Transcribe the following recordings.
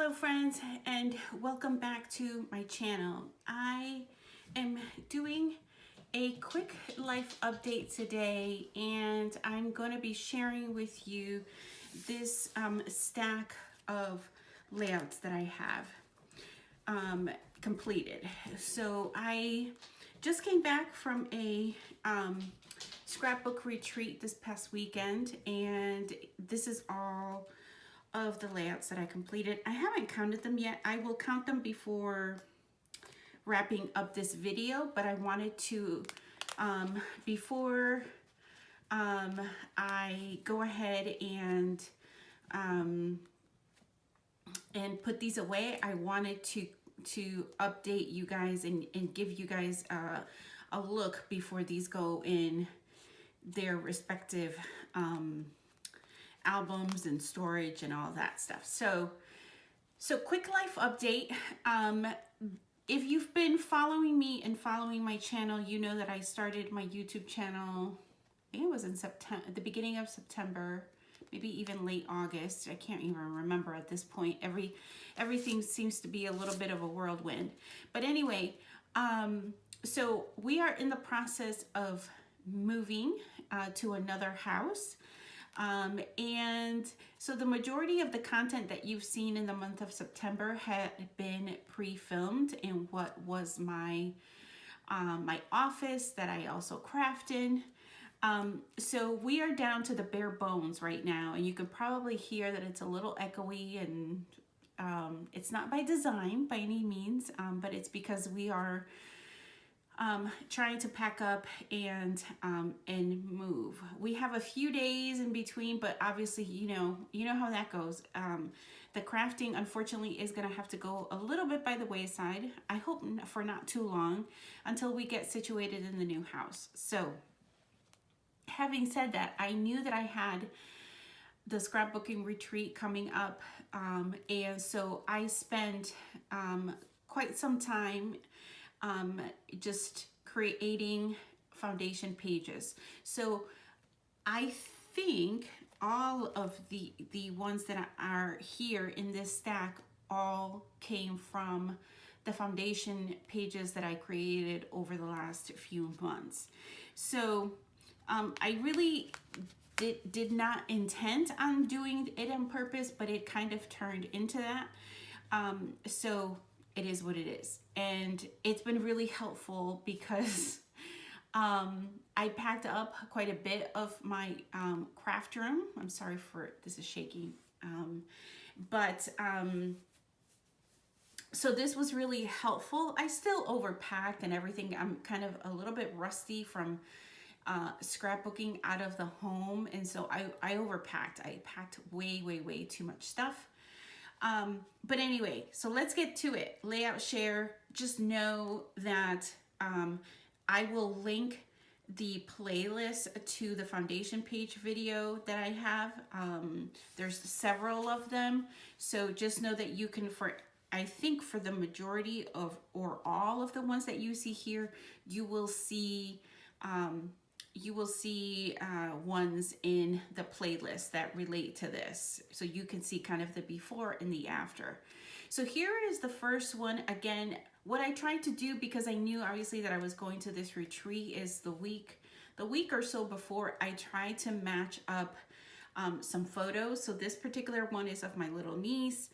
Hello friends, and welcome back to my channel. I am doing a quick life update today, and I'm going to be sharing with you this stack of layouts that I have completed. So I just came back from a scrapbook retreat this past weekend, and this is all of the layouts that I completed. I haven't counted them yet. I will count them before wrapping up this video, but I wanted to, before I go ahead and put these away, I wanted to update you guys and give you guys a look before these go in their respective albums and storage and all that stuff. So quick life update. If you've been following me and following my channel, you know that I started my YouTube channel, I think it was in September, at the beginning of September, maybe even late August. I can't even remember at this point. Everything seems to be a little bit of a whirlwind. But anyway, so we are in the process of moving to another house. And so the majority of the content that you've seen in the month of September had been pre-filmed in what was my my office that I also craft in. So we are down to the bare bones right now, and you can probably hear that it's a little echoey, and it's not by design by any means, but it's because we are trying to pack up and move. We have a few days in between, but obviously, you know how that goes. The crafting, unfortunately, is going to have to go a little bit by the wayside. I hope for not too long, until we get situated in the new house. So, having said that, I knew that I had the scrapbooking retreat coming up, and so I spent quite some time just creating foundation pages. So I think all of the ones that are here in this stack all came from the foundation pages that I created over the last few months. So I really did not intend on doing it on purpose, but it kind of turned into that. So it is what it is. And it's been really helpful because I packed up quite a bit of my craft room. I'm sorry for this is shaking. So this was really helpful. I still overpacked and everything. I'm kind of a little bit rusty from scrapbooking out of the home. And so I overpacked. I packed way too much stuff. But anyway, so let's get to it. Layout share. Just know that I will link the playlist to the foundation page video that I have. There's several of them. So just know that you can, I think for the majority of, or all of the ones that you see here, you will see ones in the playlist that relate to this. So you can see kind of the before and the after. So here is the first one. Again, what I tried to do, because I knew obviously that I was going to this retreat, is the week or so before, I tried to match up some photos. So this particular one is of my little niece.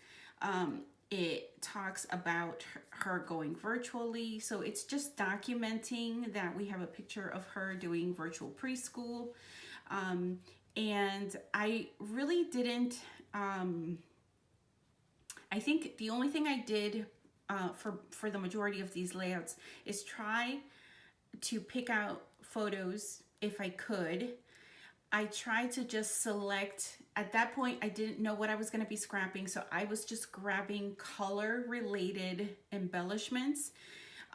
It talks about her going virtually. So it's just documenting that we have a picture of her doing virtual preschool. And I really didn't, I think the only thing I did for the majority of these layouts is try to pick out photos if I could. I tried to just select, at that point I didn't know what I was going to be scrapping, so I was just grabbing color related embellishments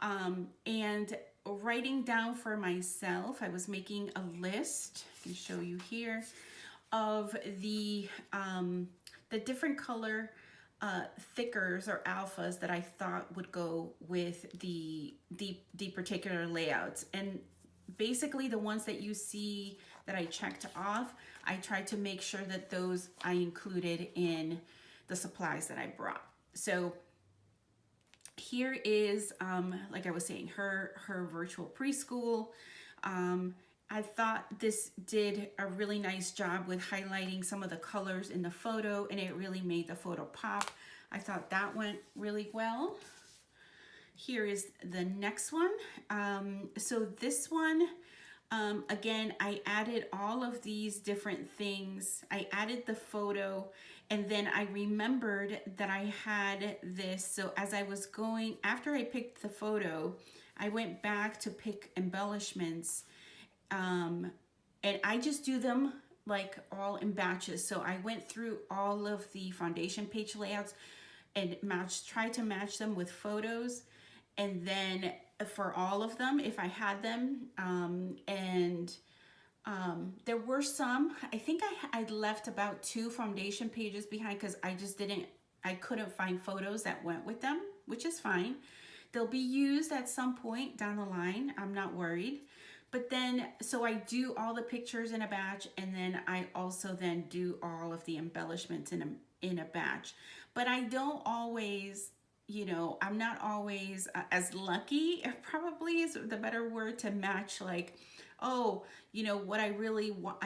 and writing down for myself. I was making a list, I can show you here, of the different color thickers or alphas that I thought would go with the particular layouts. And basically the ones that you see that I checked off, I tried to make sure that those I included in the supplies that I brought. So here is, like I was saying, her virtual preschool. I thought this did a really nice job with highlighting some of the colors in the photo, and it really made the photo pop. I thought that went really well. Here is the next one. So this one, again, I added all of these different things. I added the photo, and then I remembered that I had this. So as I was going, after I picked the photo, I went back to pick embellishments, and I just do them like all in batches. So I went through all of the foundation page layouts and tried to match them with photos. And then for all of them, if I had them, there were some, I think I left about 2 foundation pages behind because I couldn't find photos that went with them, which is fine. They'll be used at some point down the line. I'm not worried. But then, so I do all the pictures in a batch, and then I also then do all of the embellishments in a batch. But I don't always, I'm not always as lucky, probably is the better word, to match like, oh, what I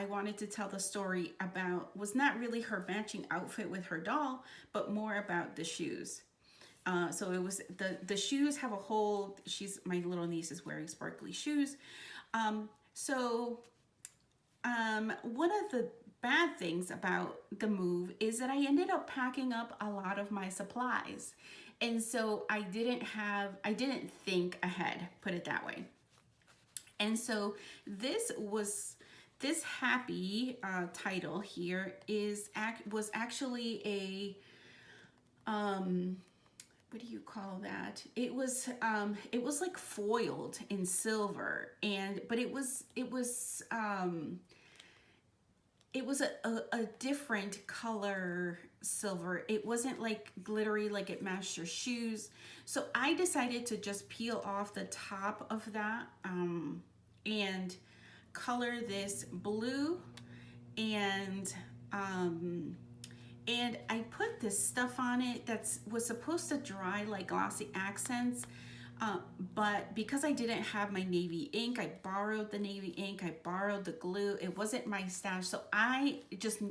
wanted to tell the story about was not really her matching outfit with her doll, but more about the shoes. So it was the shoes have a whole, my little niece is wearing sparkly shoes. One of the bad things about the move is that I ended up packing up a lot of my supplies. And so I didn't think ahead, put it that way. And so this happy title here was actually a, what do you call that? It was like foiled in silver, but it was a different color silver. It wasn't like glittery like it matched your shoes. So I decided to just peel off the top of that and color this blue, and I put this stuff on it that was supposed to dry like glossy accents, but because I didn't have my navy ink, I borrowed the navy ink, I borrowed the glue. It wasn't my stash, so I just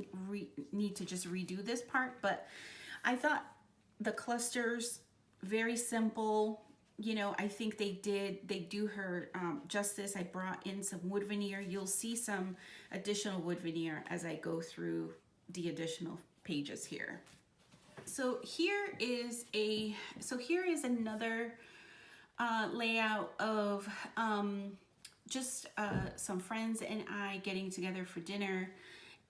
need to just redo this part. But I thought the clusters, very simple. I think they do her justice. I brought in some wood veneer. You'll see some additional wood veneer as I go through the additional pages here. So here is another layout of just some friends and I getting together for dinner,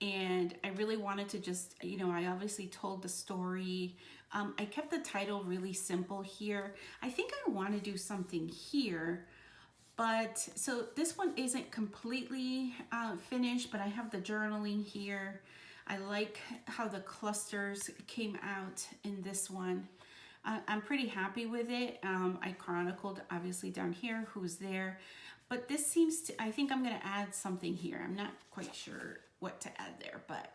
and I really wanted to just, I obviously told the story. I kept the title really simple here. I think I want to do something here, but so this one isn't completely finished, but I have the journaling here. I like how the clusters came out in this one. I'm pretty happy with it. I chronicled obviously down here who's there, but this seems to, I think I'm going to add something here. I'm not quite sure what to add there, but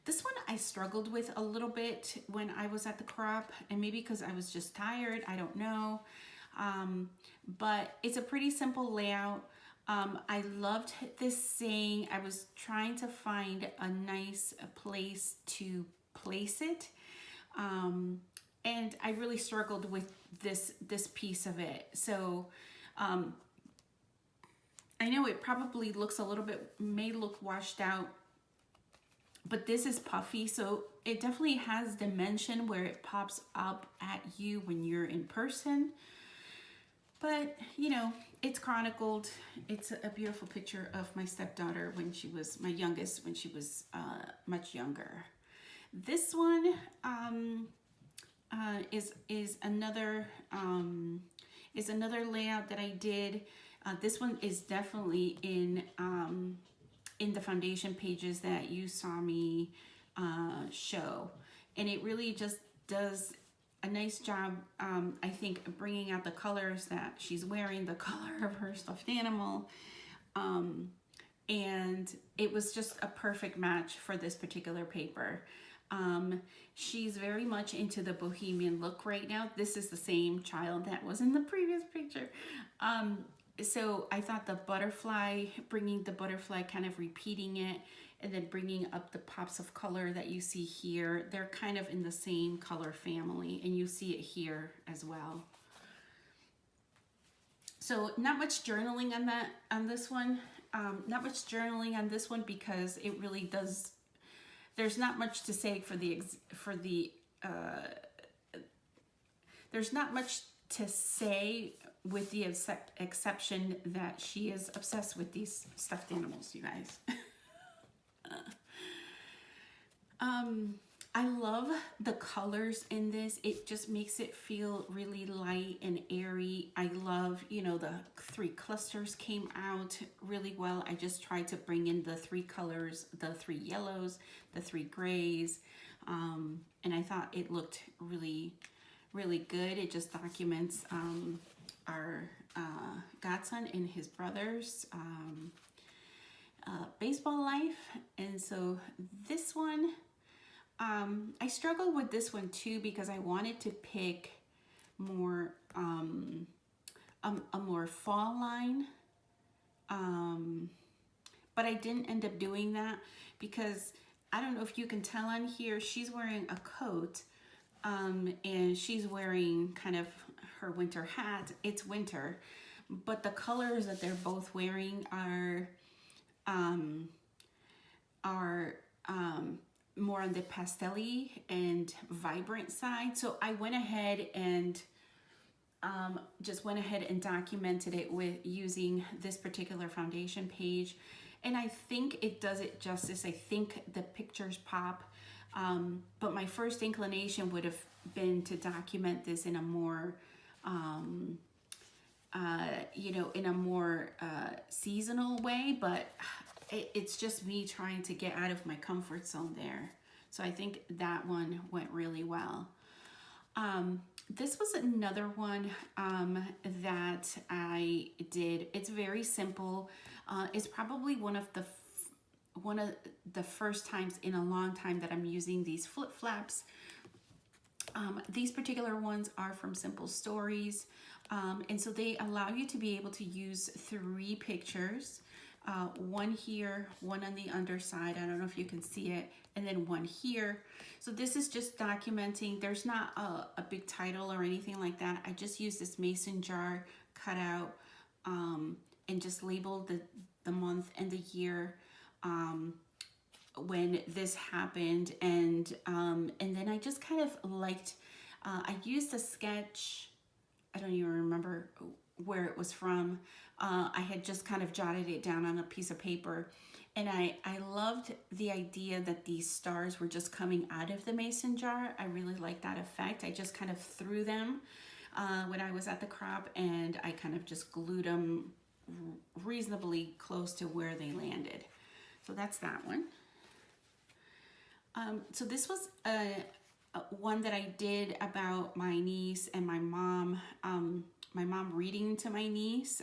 this one I struggled with a little bit when I was at the crop, and maybe because I was just tired, I don't know. But it's a pretty simple layout. I loved this saying. I was trying to find a nice place to place it. And I really struggled with this piece of it. So I know it probably looks a little bit, may look washed out, but this is puffy, so it definitely has dimension where it pops up at you when you're in person. But, it's chronicled. It's a beautiful picture of my stepdaughter when she was, my youngest, when she was much younger. This one is another layout that I did. This one is definitely in the foundation pages that you saw me show, and it really just does a nice job, I think, bringing out the colors that she's wearing, the color of her stuffed animal, and it was just a perfect match for this particular paper. She's very much into the bohemian look right now. This is the same child that was in the previous picture. So I thought the butterfly, bringing the butterfly, kind of repeating it, and then bringing up the pops of color that you see here. They're kind of in the same color family, and you see it here as well. So not much journaling on this one. Not much journaling on this one because it really does. There's not much to say there's not much to say with the exception that she is obsessed with these stuffed animals, you guys. I love the colors in this. It just makes it feel really light and airy. I love, you know, the 3 clusters came out really well. I just tried to bring in the 3 colors, the 3 yellows, the 3 grays, and I thought it looked really, really good. It just documents our godson and his brother's baseball life. And so this one, I struggled with this one too because I wanted to pick more a more fall line, but I didn't end up doing that because I don't know if you can tell on here, she's wearing a coat, and she's wearing kind of her winter hat. It's winter, but the colors that they're both wearing are more on the pastel-y and vibrant side. So I went ahead and just went ahead and documented it with using this particular foundation page. And I think it does it justice. I think the pictures pop. But my first inclination would have been to document this in a more, you know, in a more seasonal way, but it's just me trying to get out of my comfort zone there. So I think that one went really well. This was another one that I did. It's very simple. It's probably one of the first times in a long time that I'm using these flip flaps. These particular ones are from Simple Stories, and so they allow you to be able to use 3 pictures. One here, one on the underside, I don't know if you can see it, and then one here. So this is just documenting. There's not a big title or anything like that. I just used this mason jar cutout and just labeled the month and the year when this happened, and then I just kind of liked, I used a sketch, I don't even remember where it was from. I had just kind of jotted it down on a piece of paper, and I loved the idea that these stars were just coming out of the mason jar. I really liked that effect. I just kind of threw them when I was at the crop, and I kind of just glued them reasonably close to where they landed. So that's that one. So this was one that I did about my niece and my mom reading to my niece,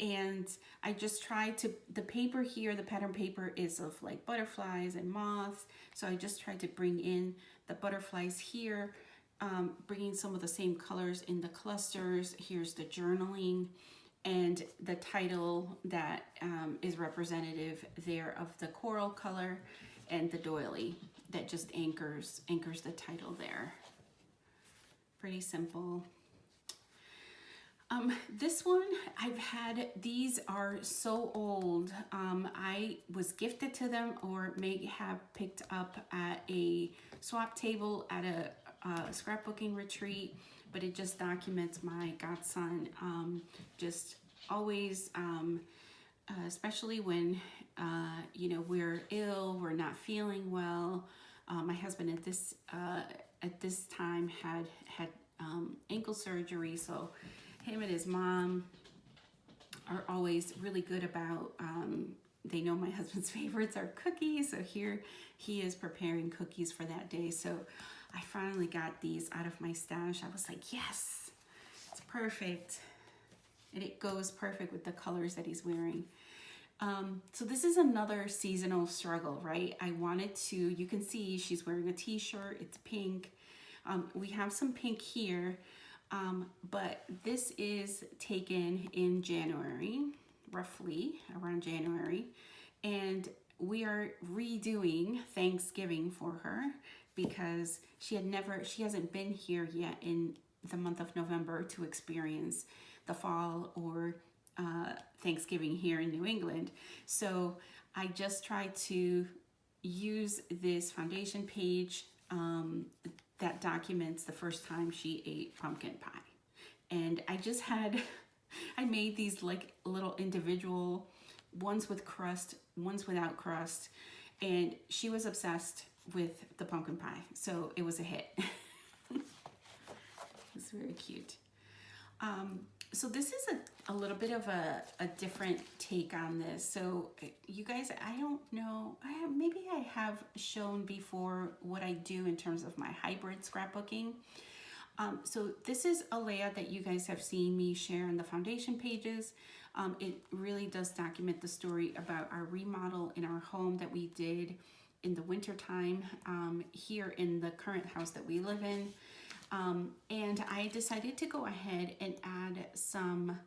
and I just tried to, the paper here, the pattern paper is of like butterflies and moths, so I just tried to bring in the butterflies here, bringing some of the same colors in the clusters. Here's the journaling and the title that is representative there of the coral color, and the doily that just anchors the title there. Pretty simple. This one, I've had, these are so old. I was gifted to them or may have picked up at a swap table at a scrapbooking retreat, but it just documents my godson. Just always, especially when, you know, we're ill, we're not feeling well. My husband at this time had ankle surgery, so him and his mom are always really good about, they know my husband's favorites are cookies, so here he is preparing cookies for that day. So I finally got these out of my stash. I was like, yes, it's perfect. And it goes perfect with the colors that he's wearing. So this is another seasonal struggle, right? I wanted to, you can see she's wearing a t-shirt, it's pink. We have some pink here, but this is taken in January, roughly around January. And we are redoing Thanksgiving for her because she hasn't been here yet in the month of November to experience the fall or Thanksgiving here in New England. So I just tried to use this foundation page that documents the first time she ate pumpkin pie. And I made these like little individual, ones with crust, ones without crust, and she was obsessed with the pumpkin pie. So it was a hit. It's very cute. So this is a little bit of a different take on this. So you guys, I don't know, maybe I have shown before what I do in terms of my hybrid scrapbooking. So this is a layout that you guys have seen me share in the foundation pages. It really does document the story about our remodel in our home that we did in the winter time here in the current house that we live in. And I decided to go ahead and add some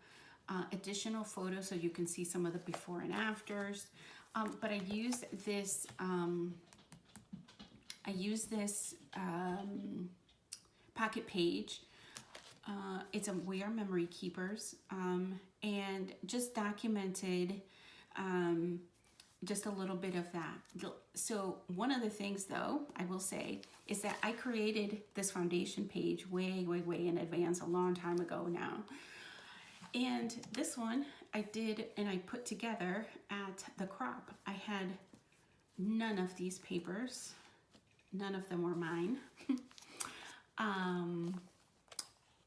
additional photos so you can see some of the before and afters. But I used this pocket page. It's We Are Memory Keepers, and just documented just a little bit of that. So one of the things though, I will say, is that I created this foundation page way in advance, a long time ago now. And this one I did and I put together at the crop. I had none of these papers. None of them were mine.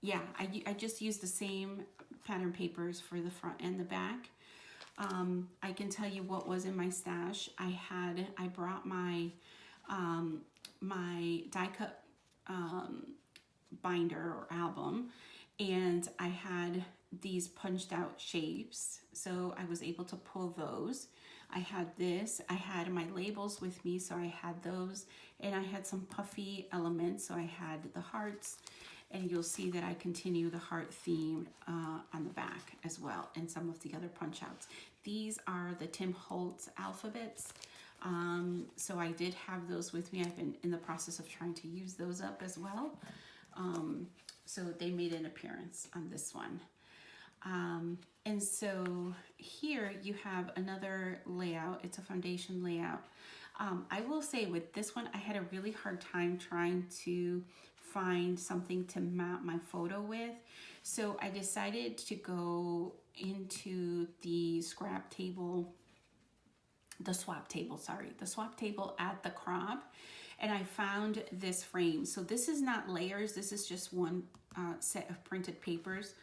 Yeah, I just used the same pattern papers for the front and the back. I can tell you what was in my stash. I brought my my die cut binder or album, and I had these punched out shapes, so I was able to pull those. I had this, I had my labels with me, so I had those, and I had some puffy elements, so I had the hearts, and you'll see that I continue the heart theme on the back as well, and some of the other punch outs. These are the Tim Holtz alphabets, so I did have those with me. I've been in the process of trying to use those up as well, so they made an appearance on this one. And so here you have another layout. It's a foundation layout. I will say with this one, I had a really hard time trying to find something to mount my photo with. So I decided to go into the swap table at the crop, and I found this frame. So this is not layers. This is just one set of printed papers.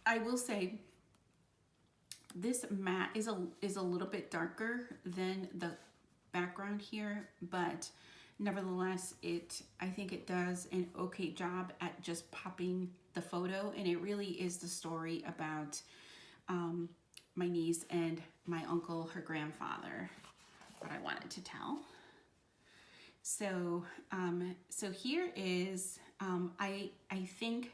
I will say this mat is a little bit darker than the background here, but nevertheless, I think it does an okay job at just popping the photo, and it really is the story about my niece and my uncle, her grandfather, what I wanted to tell. So, so here is, I think,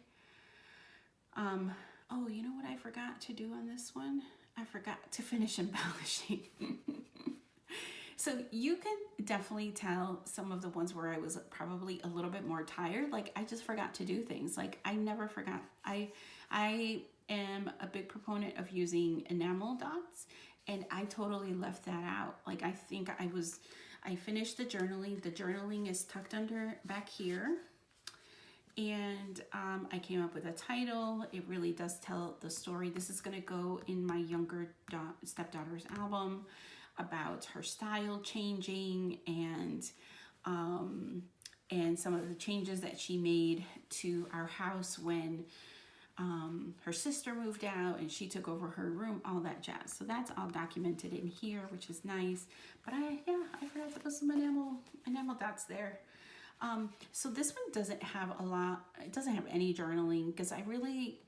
oh, you know what I forgot to do on this one? I forgot to finish embellishing. So you can definitely tell some of the ones where I was probably a little bit more tired. Like I just forgot to do things. Like I never forgot. I am a big proponent of using enamel dots, and I totally left that out. Like I think I finished the journaling. The journaling is tucked under back here. And I came up with a title. It really does tell the story. This is going to go in my younger stepdaughter's album about her style changing and some of the changes that she made to our house when her sister moved out and she took over her room, all that jazz. So that's all documented in here, which is nice. But I forgot to put some enamel dots there. So this one doesn't have a lot, it doesn't have any journaling because I really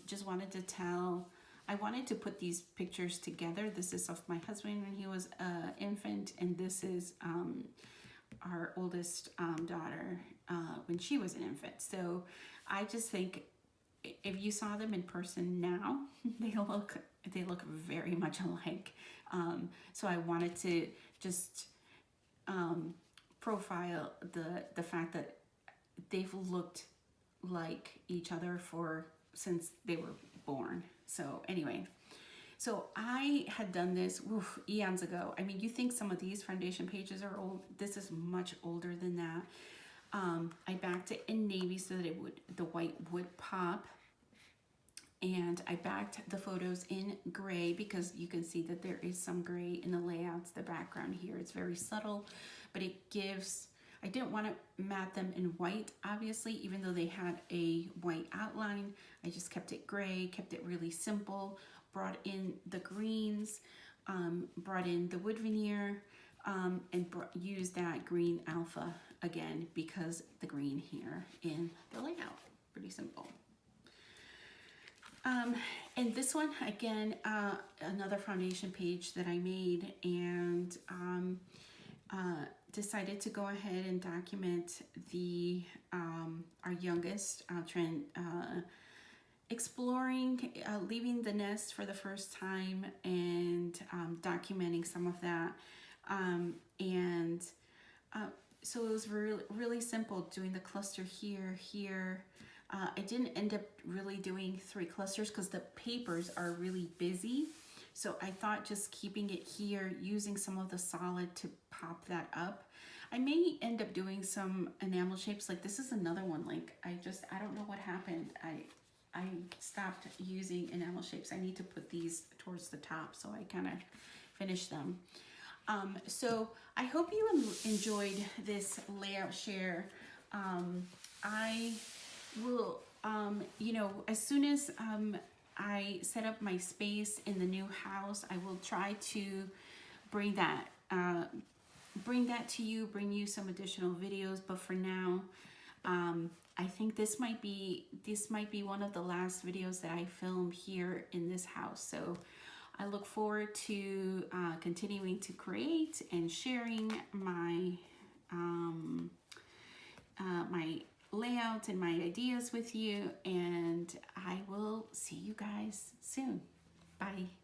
just wanted to tell I wanted to put these pictures together. This is of my husband when he was an infant, and this is our oldest daughter when she was an infant. So I just think if you saw them in person now, they look very much alike. So I wanted to just profile the fact that they've looked like each other since they were born. So anyway, so I had done this eons ago. I mean, you think some of these foundation pages are old. This is much older than that. I backed it in navy so that the white would pop. And I backed the photos in gray because you can see that there is some gray in the layouts, the background here. It's very subtle, but it gives, I didn't want to mat them in white, obviously, even though they had a white outline. I just kept it gray, kept it really simple, brought in the greens, brought in the wood veneer, and used that green alpha again because the green here in the layout. Pretty simple. And this one, again, another foundation page that I made, and decided to go ahead and document our youngest trend, exploring, leaving the nest for the first time, and documenting some of that. So it was really simple, doing the cluster here. I didn't end up really doing 3 clusters because the papers are really busy. So I thought just keeping it here, using some of the solid to pop that up. I may end up doing some enamel shapes. Like this is another one. Like I don't know what happened. I stopped using enamel shapes. I need to put these towards the top so I kind of finish them. So I hope you enjoyed this layout share. I will, as soon as I set up my space in the new house, I will try to bring that to you, bring you some additional videos. But for now, I think this might be one of the last videos that I film here in this house. So I look forward to continuing to create and sharing my my layout and my ideas with you, and I will see you guys soon. Bye.